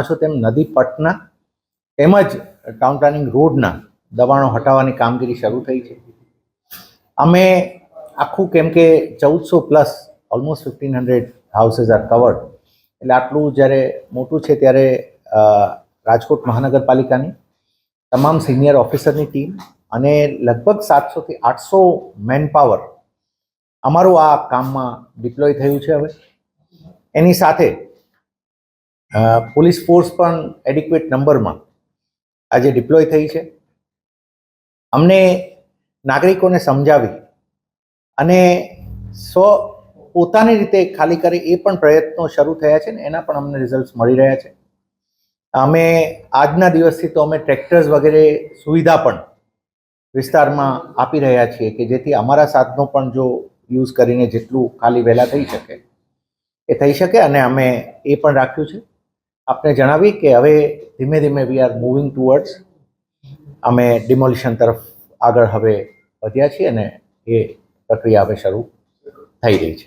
છો તેમ નદી પટના તેમજ ટાઉન પ્લાનિંગ રોડના દબાણો હટાવવાની કામગીરી શરૂ થઈ છે. અમે આખું કેમ કે 1400+ ઓલમોસ્ટ 1500 હાઉસીસ આર કવર્ડ, એટલે આટલું જ્યારે મોટું છે ત્યારે રાજકોટ મહાનગરપાલિકાની તમામ સિનિયર ઓફિસરની ટીમ અને લગભગ 700 થી 800 મેનપાવર અમારું આ કામમાં ડિપ્લોય થયું છે. હવે એની સાથે પોલીસ ફોર્સ પણ એડિક્વેટ નંબરમાં આજે ડિપ્લોય થઈ છે. અમને નાગરિકોને સમજાવી અને પોતાની રીતે ખાલી કરે એ પણ પ્રયત્નો શરૂ થયા છે ને એના પણ અમને રિઝલ્ટ મળી રહ્યા છે. અમે આજના દિવસથી તો અમે ટ્રેક્ટર્સ વગેરે સુવિધા પણ વિસ્તારમાં આપી રહ્યા છીએ કે જેથી અમારા સાધનો પણ જો યુઝ કરીને જેટલું ખાલી વહેલા થઈ શકે એ થઈ શકે. અને અમે એ પણ રાખ્યું છે. આપને જણાવી કે હવે ધીમે ધીમે વી આર મૂવિંગ ટુવર્ડ્સ અમે ડિમોલિશન તરફ આગળ હવે વધ્યા છીએ અને એ પ્રક્રિયા હવે શરૂ થઈ રહી છે.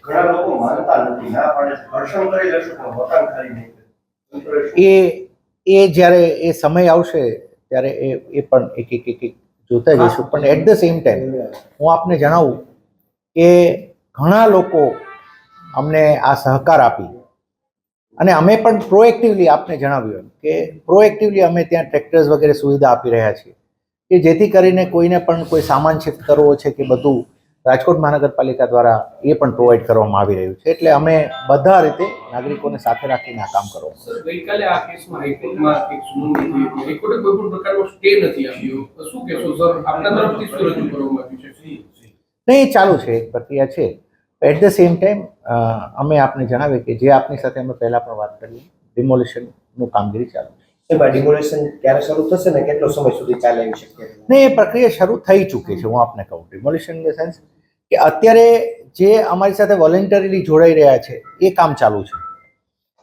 એ જ્યારે એ સમય આવશે ત્યારે એ પણ એક જોતા જઈશું. પણ એટ ધ સેમ ટાઈમ હું આપને જણાવું કે ઘણા લોકો અમને આ સહકાર આપી અને અમે પણ પ્રોએક્ટિવલી આપને જણાવ્યું કે પ્રોએક્ટિવલી અમે ત્યાં ટ્રેક્ટર્સ વગેરે સુવિધા આપી રહ્યા છીએ કે જેથી કરીને કોઈને પણ કોઈ સામાન શિફ્ટ કરવો છે કે બધું રાજકોટ મહાનગરપાલિકા દ્વારા એ પણ પ્રોવાઈડ કરવામાં આવી રહ્યું છે. એટલે અમે બધા રીતે નાગરિકોને સાથે રાખીને આ કામ કરવું. ગઈકાલે આ કેસમાં હાઈકોર્ટમાં એક સુનાવણી થઈ હતી. હાઈકોર્ટે કોઈ પણ પ્રકારનો સ્ટે નથી આપ્યો. શું કહેશો સર, આપના તરફથી શું રજૂ કરવામાં આવ્યું છે? નહીં, ચાલુ છે, એક પ્રક્રિયા છે. એટ ધ સેમ ટાઈમ અમે આપને જણાવીએ કે જે આપની સાથે અમે પહેલાં પણ વાત કરી, ડિમોલિશનનું કામગીરી ચાલુ છે. એમાં ડિમોલિશન ક્યારે શરૂ થશે ને કેટલો સમય સુધી ચાલે એવી શક્યતા? નહીં, એ પ્રક્રિયા શરૂ થઈ ચૂકી છે. હું આપને કહું ડિમોલિશન ઇન ધ સેન્સ કે અત્યારે જે અમારી સાથે વોલેન્ટરીલી જોડાઈ રહ્યા છે એ કામ ચાલુ છે.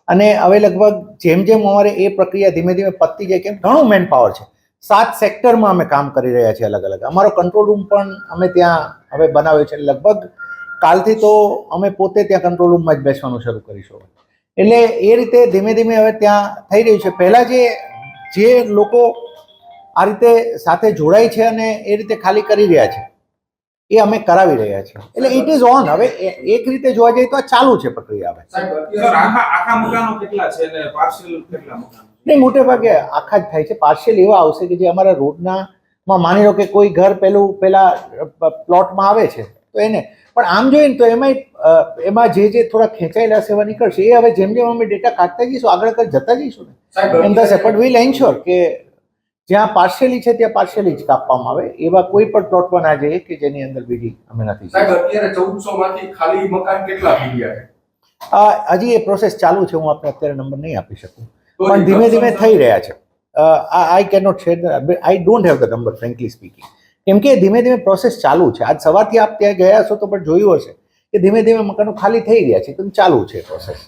અને હવે લગભગ જેમ જેમ અમારે એ પ્રક્રિયા ધીમે ધીમે પતતી જાય કેમ ઘણું મેન પાવર છે. 7 સેક્ટરમાં અમે કામ કરી રહ્યા છીએ અલગ અલગ. અમારો કંટ્રોલ રૂમ પણ અમે ત્યાં હવે બનાવ્યો છે. લગભગ કાલથી તો અમે પોતે ત્યાં કંટ્રોલ રૂમમાં જ બેસવાનું શરૂ કરીશું. એટલે એ રીતે ધીમે ધીમે હવે ત્યાં થઈ રહ્યું છે. પહેલાં જે લોકો આ રીતે સાથે જોડાય છે અને એ રીતે ખાલી કરી રહ્યા છે એ અમે કરાવી રહ્યા છીએ. એટલે ઇટ ઇઝ ઓન. હવે એક રીતે જોવા જઈએ તો આ ચાલુ છે પ્રક્રિયા. હવે આખા મકાનો કેટલા છે અને પાર્શિયલ કેટલા મકાનો? નહીં, મોટે ભાગે આખા જ થાય છે. પાર્શિયલ એવા આવશે કે જે અમારા રોડનામાં માની લો કે કોઈ ઘર પેલા પ્લોટમાં આવે છે તો એને પણ આમ જોઈએ ને તો એમાં જે થોડા ખેંચાયેલા સેવા નીકળશે એ હવે જેમ જેમ અમે ડેટા કાઢતા જઈશું આગળ જતા જઈશું ને એમ થશે. બટ વીલ એન્શ્યોર કે જ્યાં પાર્શિયલી છે ત્યાં પાર્શિયલી જ કાપવામાં આવે. એવા કોઈ પણ પ્લોટમાં ના જઈએ કે જેની અંદર બીજી અમે નથી. અત્યારે 1400 માંથી ખાલી મકાન કેટલા થઈ ગયા છે? હજી એ પ્રોસેસ ચાલુ છે. હું આપને અત્યારે નંબર નહીં આપી શકું, પણ ધીમે ધીમે થઈ રહ્યા છે. I can not share, I don't have the number frankly speaking, કેમ કે ધીમે ધીમે પ્રોસેસ ચાલુ છે. આજ સવારથી આપ ત્યાં ગયા હશો તો પણ જોયું હશે કે ધીમે ધીમે મકાનો ખાલી થઈ રહ્યા છે. તો ચાલુ છે પ્રોસેસ.